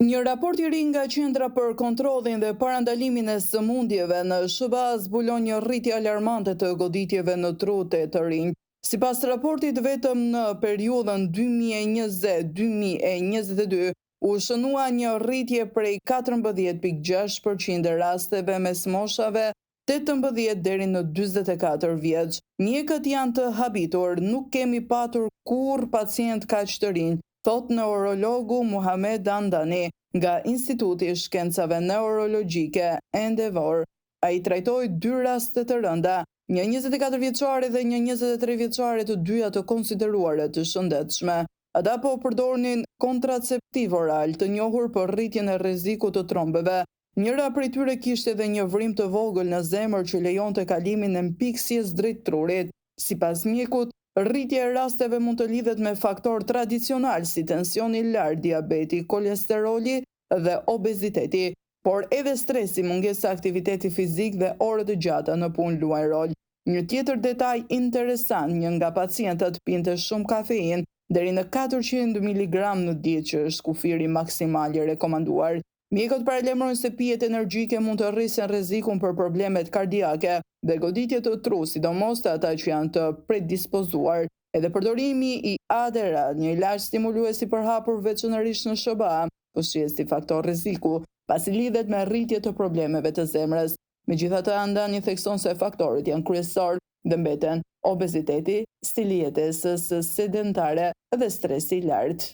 Një raport I ri nga Qendra për Kontrollin dhe Parandalimin e Sëmundjeve në SBA zbulon një rritje alarmante të goditjeve në trute të rinj. Sipas raportit, vetëm në periudhën 2020-2022 u shënua një rritje prej 14.6% e rasteve mes moshave 18 deri në 44 vjeç. Mjekët janë të habitur, nuk kemi patur kurrë pacient kaq të rinj, thot neurologu Muhamed Andani nga Instituti I Shkencave Neurologjike Endeavor. Ai trajtoi 2 raste të rënda, një 24 vjeçare dhe një 23 vjeçare, të dyja të konsideruara të shëndetshme. Ata po përdornin kontraceptiv oral të njohur për rritjen e rrezikut të trombeve. Njëra prej tyre kishte edhe një vrim të vogël në zemër që lejonte kalimin e mpiksjes drejt trurit. Sipas mjekut, rritja e rasteve mund të lidhet me faktor tradicional si tensioni I lartë, diabeti, kolesteroli dhe obeziteti, por edhe stresi, mungesa aktiviteti fizik dhe orët e gjata në punë luajnë rol. Një tjetër detaj interesant, një nga pacientët pinte shumë kafein, deri në 400 mg në ditë, që është kufiri maksimal I rekomanduar. Mjekët paralajmërojnë se pijet energjike mund të rrisen rrezikun për problemet kardiake dhe goditje të trut, sidomos të ata që janë të predispozuar. Edhe përdorimi I Adderall, një ilazh stimulues I përhapur veçanërisht në SBA, po shihet si faktor rreziku, pasi lidhet me rritje të problemeve të zemrës. Megjithatë, Andani thekson se faktorët janë kryesor dhe mbeten obeziteti, stili I jetesës sedentare dhe stresi I lartë.